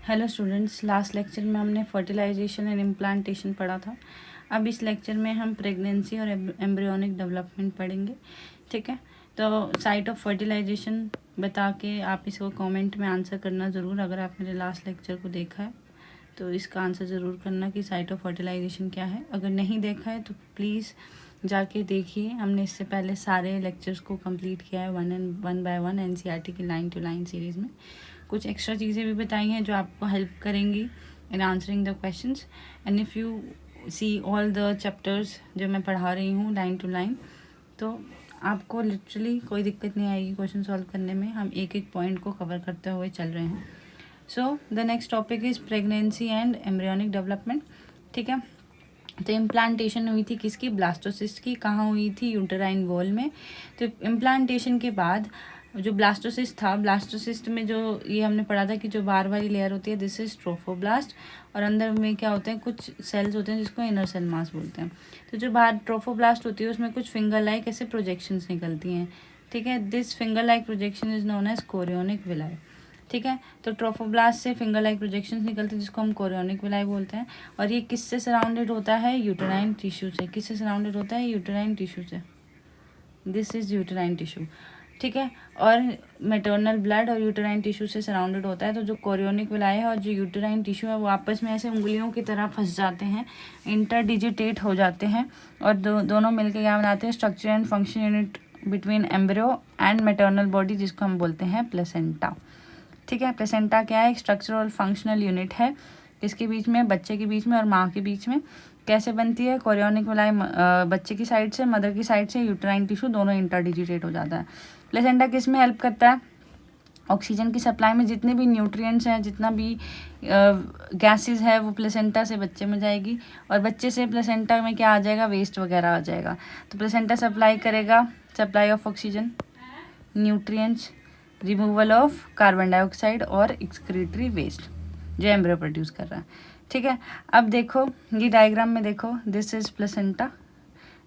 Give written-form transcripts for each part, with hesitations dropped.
Hello students, last lecture में हमने fertilisation and implantation पढ़ा था। अब इस लेक्चर में हम प्रेगनेंसी और एम्ब्रियोनिक डेवलपमेंट पढ़ेंगे। ठीक है, तो साइट ऑफ फर्टिलाइजेशन बता के आप इसको कमेंट में आंसर करना ज़रूर। अगर आप मेरे लास्ट लेक्चर को देखा है तो इसका आंसर ज़रूर करना कि साइट ऑफ फर्टिलाइजेशन क्या है। अगर नहीं देखा है तो प्लीज़ जाके देखिए। हमने इससे पहले सारे लेक्चर्स को कंप्लीट किया है वन बाय वन एनसीईआरटी की लाइन टू लाइन सीरीज़ में। कुछ एक्स्ट्रा चीज़ें भी बताई हैं जो आपको हेल्प करेंगी in answering the questions. And if you see all the chapters जो मैं पढ़ा रही हूँ लाइन टू लाइन, तो आपको लिटरली कोई दिक्कत नहीं आएगी क्वेश्चन सॉल्व करने में। हम एक एक पॉइंट को कवर करते हुए चल रहे हैं। So the next topic is pregnancy and embryonic development. ठीक है, तो इम्प्लांटेशन हुई थी किसकी? ब्लास्टोसिस्ट की। कहाँ हुई थी? यूटेराइन वॉल में। तो इम्प्लांटेशन के बाद जो ब्लास्टोसिस्ट था, ब्लास्टोसिस्ट में जो ये हमने पढ़ा था कि जो बाहर वाली लेयर होती है दिस इज ट्रोफोब्लास्ट, और अंदर में क्या होते हैं, कुछ सेल्स होते हैं जिसको इनर सेल मास बोलते हैं। तो जो बाहर ट्रोफोब्लास्ट होती है उसमें कुछ फिंगर लाइक ऐसे प्रोजेक्शंस निकलती हैं। ठीक है, this finger like projection is known as chorionic villi. ठीक है, तो ट्रोफोब्लास्ट से फिंगर लाइक प्रोजेक्शंस निकलते हैं जिसको हम कोरियोनिक विलाई बोलते हैं। और ये किससे सराउंडेड होता है? यूटेराइन टिश्यू से। किससे सराउंडेड होता है? यूटेराइन टिश्यू से। This is uterine tissue. ठीक है, और मेटर्नल ब्लड और यूटेराइन टिश्यू से सराउंडेड होता है। तो जो कोरियोनिक विलाई है और जो यूटेराइन टिश्यू है वो आपस में ऐसे उंगलियों की तरह फंस जाते हैं, इंटरडिजिटेट हो जाते हैं, और दोनों मिलकर क्या बनाते हैं? Structure and function unit between embryo and maternal body, जिसको हम बोलते हैं प्लेसेंटा। ठीक है, प्लेसेंटा क्या है? एक स्ट्रक्चरल और फंक्शनल यूनिट है। किसके बीच में? बच्चे के बीच में और माँ के बीच में। कैसे बनती है? कोरियोनिक विलाई बच्चे की साइड से, मदर की साइड से यूटेराइन टिश्यू दोनों इंटरडिजिटेट हो जाता है। प्लेसेंटा किस में हेल्प करता है? ऑक्सीजन की सप्लाई में। जितने भी न्यूट्रिएंट्स हैं, जितना भी गैसेस है वो प्लेसेंटा से बच्चे में जाएगी, और बच्चे से प्लेसेंटा में क्या आ जाएगा? वेस्ट वगैरह आ जाएगा। तो प्लेसेंटा सप्लाई करेगा, supply of oxygen, nutrients, removal of carbon dioxide और एक्सक्रीटरी वेस्ट जो एम्ब्रियो प्रोड्यूस कर रहा है। ठीक है, अब देखो ये डायग्राम में देखो, this is placenta,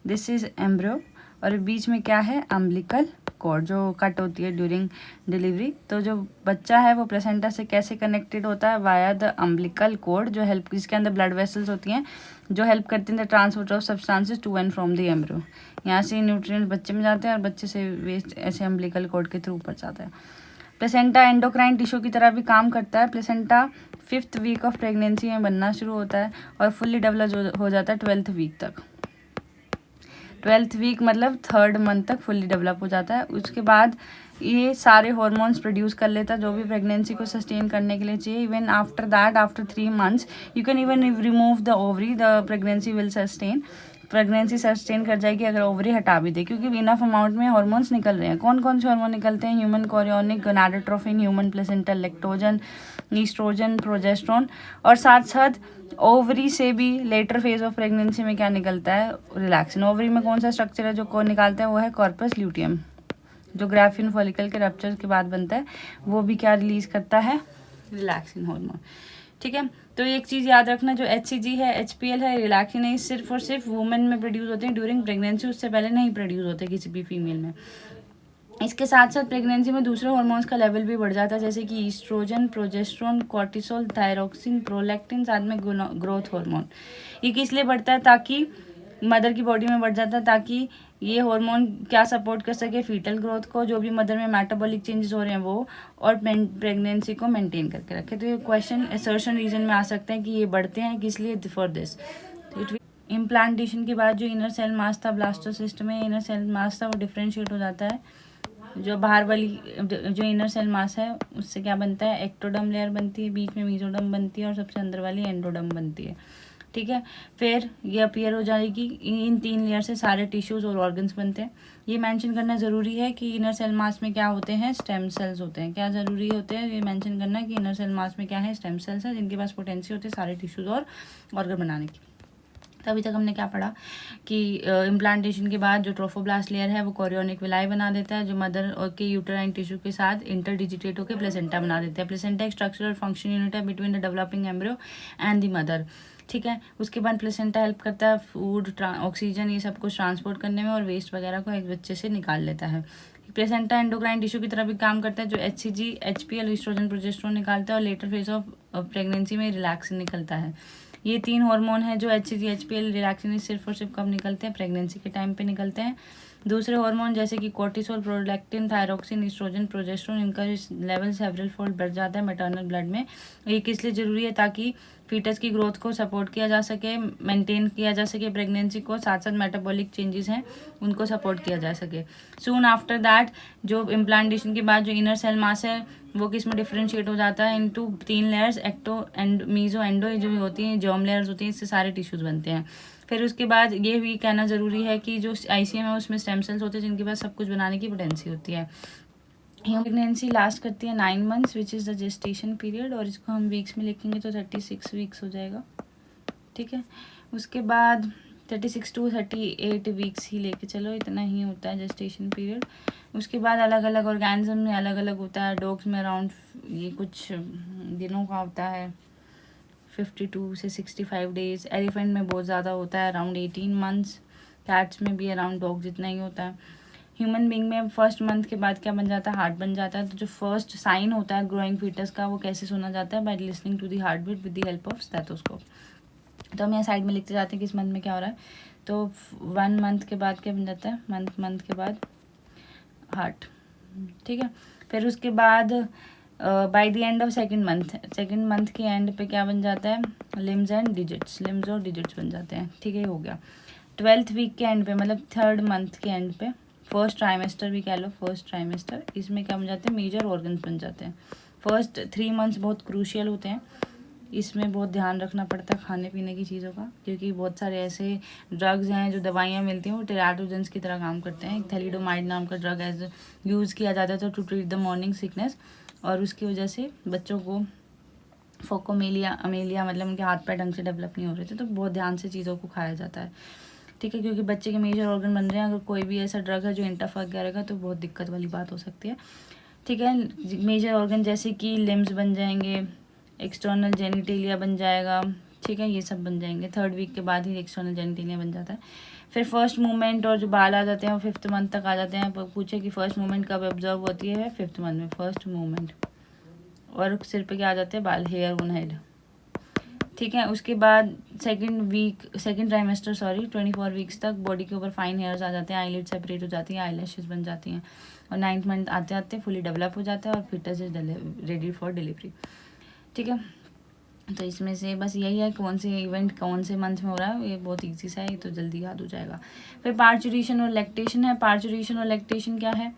this is embryo, और बीच में क्या है? अम्बिलिकल कॉर्ड जो कट होती है ड्यूरिंग डिलीवरी। तो जो बच्चा है वो प्लेसेंटा से कैसे कनेक्टेड होता है? वाया द अम्बिलिकल कॉर्ड, जो हेल्प, जिसके अंदर ब्लड वेसल्स होती हैं जो हेल्प करती हैं the transport of substances to and from the embryo. यहाँ से न्यूट्रिएंट्स बच्चे में जाते हैं और बच्चे से वेस्ट ऐसे अम्बिलिकल कॉर्ड के थ्रू ऊपर जाता है। प्लेसेंटा एंडोक्राइन टिश्यू की तरह भी काम करता है। Placenta 5th week of pregnancy में बनना शुरू होता है और फुल्ली डेवलप हो जाता है 12th वीक तक। 12th वीक मतलब 3rd मंथ तक फुल्ली डेवलप हो जाता है। उसके बाद ये सारे हॉर्मोन्स प्रोड्यूस कर लेता है जो भी प्रेगनेंसी को सस्टेन करने के लिए चाहिए। Even after that, after 3 months you can even remove the ovary, the pregnancy will sustain. Pregnancy sustain कर जाएगी अगर ओवरी हटा भी दे, क्योंकि इनफ अमाउंट में हॉर्मोन्स निकल रहे हैं। कौन कौन से हॉर्मोन निकलते हैं? Human chorionic, gonadotropin, human placental lactogen, estrogen, progesterone, और साथ साथ ओवरी से भी लेटर फेज ऑफ प्रेगनेंसी में क्या निकलता है? रिलैक्सिन। ओवरी में कौन सा स्ट्रक्चर है जो को निकालता है? वो है कॉर्पस ल्यूटियम, जो ग्राफिन फॉलिकल के रप्चर के बाद बनता है। वो भी क्या रिलीज करता है? Relaxin hormone. ठीक है, तो एक चीज़ याद रखना, जो HCG है, HPL है, रिलैक्सिन है, सिर्फ और सिर्फ वुमेन में प्रोड्यूस होते हैं ड्यूरिंग प्रेगनेंसी, उससे पहले नहीं प्रोड्यूस होते किसी भी फीमेल में। इसके साथ साथ प्रेगनेंसी में दूसरे हार्मोन्स का लेवल भी बढ़ जाता है, जैसे कि estrogen, progesterone, cortisol, thyroxine, prolactin, साथ में ग्रोथ हार्मोन। ये किस लिए बढ़ता है? ताकि मदर की बॉडी में बढ़ जाता है, ताकि ये हार्मोन क्या सपोर्ट कर सके? फीटल ग्रोथ को, जो भी मदर में मेटाबॉलिक चेंजेस हो रहे हैं वो, और प्रेगनेंसी को मेंटेन करके रखे। तो ये क्वेश्चन असर्शन रीजन में आ सकते हैं कि ये बढ़ते हैं किस लिए? For this. इम्प्लांटेशन के बाद जो इनर सेल मास था ब्लास्टोसिस्ट में, इनर सेल मास था वो डिफ्रेंशिएट हो जाता है। जो बाहर वाली जो इनर सेल मास है उससे क्या बनता है? एक्टोडर्म लेयर बनती है, बीच में मीजोडर्म बनती है, और सबसे अंदर वाली एंडोडर्म बनती है। ठीक है, फिर ये अपीयर हो जाएगी। इन 3 लेयर से सारे टिश्यूज और ऑर्गन्स बनते हैं। ये मेंशन करना ज़रूरी है कि इनर सेल मास में क्या होते हैं? स्टेम सेल्स होते हैं। क्या ज़रूरी होते हैं? ये मेंशन करना कि इनर सेल मास में क्या है? स्टेम सेल्स है, जिनके पास पोटेंशियल होते हैं सारे टिश्यूज और ऑर्गन बनाने की। तो अभी तक हमने क्या पढ़ा कि इम्प्लांटेशन के बाद जो ट्रोफोब्लास्ट लेयर है वो कोरियोनिक विलाई बना देता है, जो मदर और के यूटेराइन टिश्यू के साथ इंटरडिजिटेट होकर प्लेसेंटा बना देता है। प्लेसेंटा एक स्ट्रक्चरल फंक्शन यूनिट है between the developing embryo and the mother. ठीक है, उसके बाद प्लेसेंटा हेल्प करता है फूड, ऑक्सीजन, ये सब कुछ ट्रांसपोर्ट करने में, और वेस्ट वगैरह को एक बच्चे से निकाल लेता है। प्लेसेंटा एंडोक्राइन टिश्यू की तरह भी काम करता है, जो HCG, HPL, ईस्ट्रोजन, प्रोजेस्टेरोन निकालता है, और लेटर फेज ऑफ प्रेगनेंसी में रिलैक्सिन निकलता है। ये 3 हार्मोन हैं जो HCG, HPL, रिलैक्सिन सिर्फ और सिर्फ कब निकलते हैं? प्रेगनेंसी के टाइम पे निकलते हैं। दूसरे हार्मोन जैसे कि cortisol, prolactin, thyroxine, estrogen, progesterone, इनका लेवल सेवरल फोल्ड बढ़ जाता है मैटरनल ब्लड में। ये किस लिए ज़रूरी है? ताकि फीटस की ग्रोथ को सपोर्ट किया जा सके, मेंटेन किया जा सके प्रेगनेंसी को, साथ साथ मेटाबॉलिक चेंजेस हैं उनको सपोर्ट किया जा सके। सून आफ्टर दैट जो इम्प्लांटेशन के बाद जो इनर सेल मास है वो किस में डिफ्रेंशिएट हो जाता है? Into 3 layers, ecto and meso endo, जो होती हैं जर्म लेयर्स होती हैं, इससे सारे टिश्यूज बनते हैं। फिर उसके बाद ये भी कहना ज़रूरी है कि जो ICM है उसमें स्टेम सेल्स होते हैं जिनके पास सब कुछ बनाने की पोटेंसी होती है। प्रेगनेंसी लास्ट करती है 9 months which is the gestation period, और इसको हम वीक्स में लिखेंगे तो 36 वीक्स हो जाएगा। ठीक है, उसके बाद 36 to 38 वीक्स ही लेके चलो, इतना ही होता है जेस्टेशन पीरियड। उसके बाद अलग अलग ऑर्गेनिज्म में अलग अलग होता है। डॉग्स में अराउंड ये कुछ दिनों का होता है, 52 से 65 डेज। एलिफेंट में बहुत ज़्यादा होता है, अराउंड 18 मंथ्स। कैट्स में भी अराउंड डॉग जितना ही होता है। ह्यूमन बींग में फर्स्ट मंथ के बाद क्या बन जाता है? हार्ट बन जाता है। तो जो फर्स्ट साइन होता है ग्रोइंग फीटस का वो कैसे सुना जाता है? By listening to the heart beat with the help of stethoscope. तो हम यहाँ साइड में लिखते जाते हैं किस मंथ में क्या हो रहा है। तो 1 मंथ के बाद क्या बन जाता है? मंथ के बाद हार्ट। ठीक है, फिर उसके बाद by the end of second month के एंड पे क्या बन जाता है? लिम्स एंड डिजिट्स, लिम्स और डिजिट्स बन जाते हैं। ठीक है, हो गया। 12th वीक के एंड पे, मतलब 3rd मंथ के एंड पे, फर्स्ट ट्राइमेस्टर भी कह लो, फर्स्ट ट्राइमेस्टर, इसमें क्या बन जाते हैं? मेजर ऑर्गन्स बन जाते हैं। फर्स्ट 3 मंथ्स बहुत क्रूशियल होते हैं, इसमें बहुत ध्यान रखना पड़ता है खाने पीने की चीज़ों का, क्योंकि बहुत सारे ऐसे ड्रग्स हैं जो दवाइयाँ मिलती हैं वो टेराटोजेंस की तरह काम करते हैं। थैलिडोमाइड नाम का ड्रग एज यूज़ किया जाता था to treat the morning sickness, और उसकी वजह से बच्चों को फोकोमेलिया अमेलिया, मतलब उनके हाथ पैर ढंग से डेवलप नहीं हो रहे थे। तो बहुत ध्यान से चीज़ों को खाया जाता है। ठीक है, क्योंकि बच्चे के मेजर ऑर्गन बन रहे हैं, अगर कोई भी ऐसा ड्रग है जो इंटरफेयर करेगा तो बहुत दिक्कत वाली बात हो सकती है। ठीक है, मेजर ऑर्गन जैसे कि लिम्स बन जाएंगे, एक्सटर्नल जेनिटेलिया बन जाएगा। ठीक है, ये सब बन जाएंगे। 3rd वीक के बाद ही एक्सटर्नल जेनिटेलिया बन जाता है। फिर फर्स्ट मूवमेंट और जो बाल आ जाते हैं वो 5th मंथ तक आ जाते हैं। पूछे कि फर्स्ट मूवमेंट कब ऑब्जर्व होती है? 5th मंथ में फर्स्ट मूवमेंट, और सिर पे क्या आ जाते हैं? बाल, हेयर ऑन हेड। ठीक है, उसके बाद सेकेंड ट्राइमेस्टर 24 वीक्स तक बॉडी के ऊपर फाइन हेयर्स आ जाते हैं, आईलिड सेपरेट हो जाती हैं, आईलैशेस बन जाती हैं, और 9th मंथ आते आते फुली डेवलप हो जाता है और foetus is ready for delivery. ठीक है, तो इसमें से बस यही है कौन से इवेंट कौन से मंथ में हो रहा है, ये बहुत ईजी सा है, ये तो जल्दी याद हो जाएगा। फिर पार्चुरेशन और लैक्टेशन है। पार्चुरेशन और लैक्टेशन क्या है?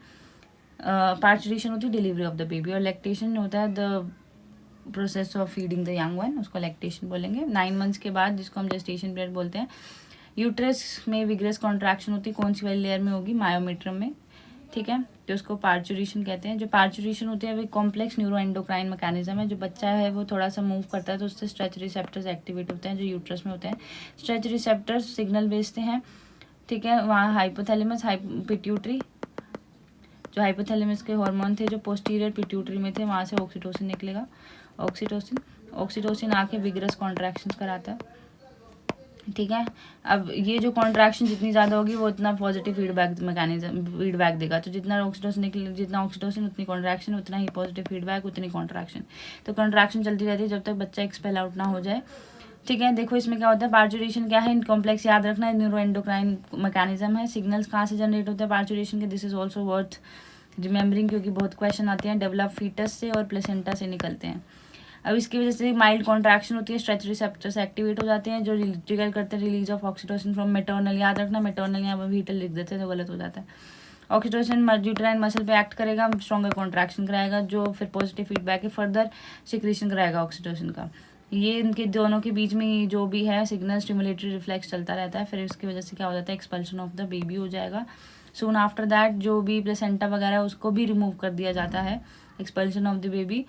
पार्चुरेशन होती है डिलीवरी ऑफ द बेबी, और लैक्टेशन होता है the process of feeding the young one, उसको लैक्टेशन बोलेंगे। 9 मंथ्स के बाद, जिसको हम जेस्टेशन पीरियड बोलते हैं, यूट्रस में विग्रस कॉन्ट्रैक्शन होती है। कौन सी वाली लेयर में होगी? मायोमीट्रम में। ठीक है, तो उसको पार्चुरेशन कहते हैं। जो पार्चुरेशन होती है वो कॉम्प्लेक्स न्यूरो एंडोक्राइन मैकेनिज्म है। जो बच्चा है वो थोड़ा सा मूव करता है तो उससे स्ट्रेच रिसेप्टर्स एक्टिवेट होते हैं जो यूट्रस में होते हैं। स्ट्रेच रिसेप्टर्स सिग्नल भेजते हैं। ठीक है, वहाँ हाइपोथैलेमस, पिट्यूटरी, जो हाइपोथैलेमस के हार्मोन थे जो पोस्टीरियर पिट्यूटरी में थे, वहाँ से ऑक्सीटोसिन निकलेगा। ऑक्सीटोसिन आके विग्रस कॉन्ट्रैक्शंस कराता है। ठीक है, अब ये जो कॉन्ट्रैक्शन जितनी ज़्यादा होगी वो उतना पॉजिटिव फीडबैक देगा। तो जितना ऑक्सीटोसिन निकले, जितना ऑक्सीटोसिन उतनी कॉन्ट्रैक्शन, उतना ही पॉजिटिव फीडबैक, उतनी कॉन्ट्रैक्शन। तो कॉन्ट्रैक्शन चलती रहती है जब तक बच्चा एक्सपेल आउट ना हो जाए। ठीक है, देखो इसमें क्या होता है? पार्चुरेशन क्या है? कॉम्प्लेक्स याद रखना है, न्यूरो एंडोक्राइन मैकेनिज्म है। सिग्नल्स कहाँ से जनरेट होते हैं पार्चुरेशन के? This is also worth remembering, क्योंकि बहुत क्वेश्चन आते हैं। डेवलप फीटस से और प्लेसेंटा से निकलते हैं। अब इसकी वजह से माइल्ड कॉन्ट्रैक्शन होती है, स्ट्रेच रिसेप्टर्स एक्टिवेट हो जाते हैं जो ट्रिगर करते हैं release of oxytocin from maternal. याद रखना, मेटर्नल यहाँ पर वीटल लिख देते हैं तो गलत हो जाता है। ऑक्सीटोसिन यूटेराइन मसल पे एक्ट करेगा, स्ट्रॉन्गर कॉन्ट्रैक्शन कराएगा, जो फिर पॉजिटिव फीडबैक है, फर्दर सिक्रीशन कराएगा ऑक्सीटोसिन का। ये इनके दोनों के बीच में जो भी है सिग्नल स्टिमुलेटरी रिफ्लेक्स चलता रहता है। फिर इसकी वजह से क्या हो जाता है? एक्सपल्शन ऑफ द बेबी हो जाएगा। सून आफ्टर दैट जो भी प्लेसेंटा वगैरह है उसको भी रिमूव कर दिया जाता है, एक्सपल्शन ऑफ द बेबी।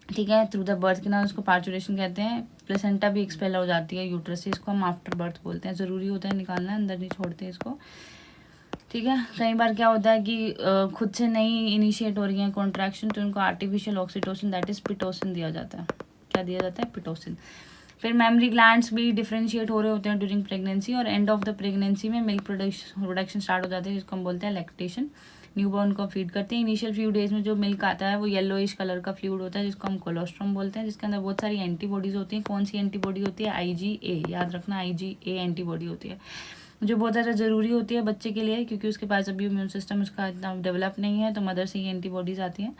ठीक है, थ्रू द बर्थ के नाम उसको पार्चुरेशन कहते हैं। प्लेसेंटा भी एक्सपेल हो जाती है यूट्रस से, इसको हम आफ्टर बर्थ बोलते हैं। ज़रूरी होता है निकालना, अंदर नहीं छोड़ते इसको। ठीक है, कई बार क्या होता है कि खुद से नहीं इनिशिएट हो रही है कॉन्ट्रैक्शन, तो उनको artificial oxytocin that is Pitocin दिया जाता है। क्या दिया जाता है? पिटोसिन। फिर मेमरी ग्लैंड्स भी डिफ्रेंशिएट हो रहे होते हैं ड्यूरिंग प्रेगनेंसी, और एंड ऑफ द प्रेगनेंसी में मिल्क प्रोडक्शन स्टार्ट हो जाते हैं, जिसको हम बोलते हैं लैक्टेशन। न्यूबॉर्न को फीड करते हैं। इनिशियल फ्यू डेज में जो मिल्क आता है वो येलोइश कलर का फ्लूइड होता है जिसको हम कोलोस्ट्रम बोलते हैं, जिसके अंदर बहुत सारी एंटीबॉडीज़ होती हैं। कौन सी एंटीबॉडी होती है? IgA, याद रखना IgA एंटीबॉडी होती है जो बहुत ज़्यादा ज़रूरी होती है बच्चे के लिए, क्योंकि उसके पास अभी इम्यून सिस्टम उसका इतना डेवलप नहीं है। तो मदर से ही एंटीबॉडीज़ आती हैं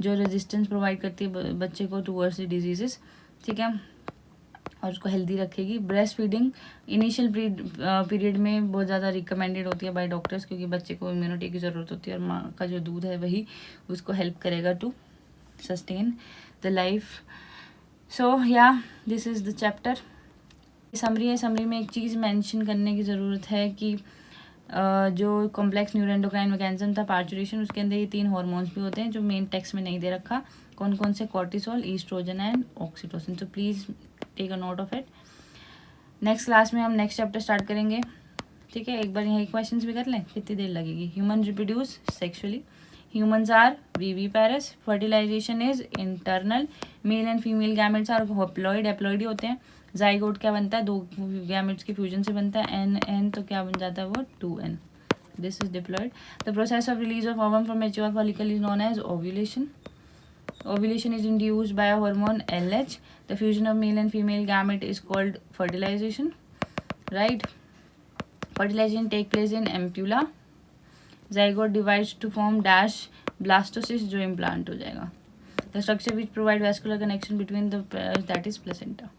जो रेजिस्टेंस प्रोवाइड करती है बच्चे को टूवर्ड्स द डिजीजेस, ठीक है, और उसको हेल्दी रखेगी। ब्रेस्ट फीडिंग इनिशियल पीरियड में बहुत ज़्यादा रिकमेंडेड होती है बाय डॉक्टर्स, क्योंकि बच्चे को इम्यूनिटी की ज़रूरत होती है और माँ का जो दूध है वही उसको हेल्प करेगा टू सस्टेन द लाइफ। सो या this is the chapter. Summary है, समरी में एक चीज़ मेंशन करने की ज़रूरत है कि जो कॉम्प्लेक्स न्यूरोएंडोक्राइन मैकेनिज्म था पार्चुरेशन, उसके अंदर ये 3 हार्मोन्स भी होते हैं जो मेन टेक्स्ट में नहीं दे रखा। कौन कौन से? Cortisol, estrogen and oxytocin. तो please take a note of it. Next class में हम नेक्स्ट चैप्टर स्टार्ट करेंगे, ठीक है। एक बार यहाँ क्वेश्चंस भी कर लें, कितनी देर लगेगी। Human reproduce sexually, humans are viviparous, fertilization is internal, male and female gametes are haploid, haploid ही होते हैं। जाइगोट क्या बनता है? 2 गैमेट्स के फ्यूजन से बनता है। एन तो क्या बन जाता है वो? 2n। This is diploid. The process of release of ovum from mature follicle is known as ovulation. Ovulation is induced by a hormone LH. The fusion of male and female gamete is called fertilization, right? Fertilization take place in ampulla. Zygote divides to form dash blastocyst जो implant हो जाएगा. The structure which provide vascular connection between the pairs, that is placenta.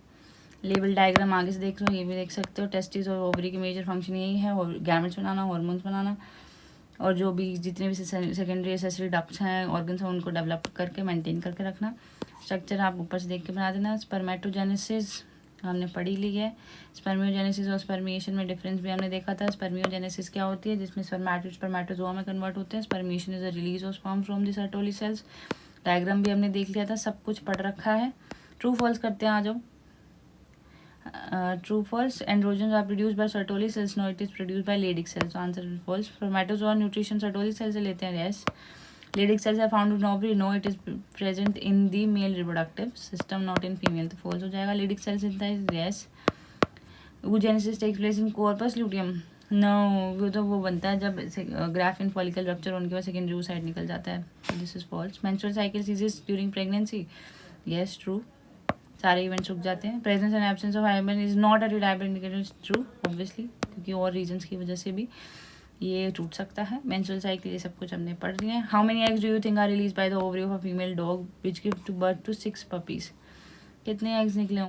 Label diagram आगे से देख लो, ये भी देख सकते हो। टेस्टिस और ओवरी की मेजर फंक्शन यही है, गैमेट्स बनाना, हार्मोन्स बनाना, और जो भी जितने भी सेकेंडरी एसेसरी डक्ट्स हैं, ऑर्गन्स हैं, उनको डेवलप करके मेंटेन करके रखना। स्ट्रक्चर आप ऊपर से देख के बना देना। स्पर्मेटोजेनेसिस हमने पढ़ी ली है। स्पर्मियोजेनेसिस और स्पर्मिएशन में डिफरेंस भी हमने देखा था। स्पर्मियोजेनेसिस क्या होती है? जिसमें स्पर्मेटोजोआ में कन्वर्ट होते हैं। Spermiation is a release of sperm from the Sertoli cells. Diagram भी हमने देख लिया था, सब कुछ पढ़ रखा है। ट्रू फॉल्स करते हैं, आ जाओ। True, false. Androgens are produced by Sertoli cells. No, it is produced by Leydig cells. So answer is false. Spermatozoa nutrition Sertoli cells से लेते हैं. Yes. Leydig cells are found in ovary. No, it is present in the male reproductive system, not in female. तो false हो जाएगा. Leydig cell synthesis. Yes. Oogenesis takes place in corpus luteum. No, वो तो वो बनता है जब graphene follicle rupture होने के बाद सेकेंडरी oocyte निकल जाता है. This is false. Menstrual cycle ceases during pregnancy. Yes, true. सारे इवेंट्स रुक जाते हैं. Presence and absence of hymen is not a reliable indicator. True, obviously, क्योंकि और रीजंस की वजह से भी ये टूट सकता है. मेंस्ट्रुअल साइकिल, ये सब कुछ हमने पढ़ लिया है. How many eggs do you think are release by the ovary of a female dog which give to birth to 6 puppies? कितने एग्स निकले होंगे?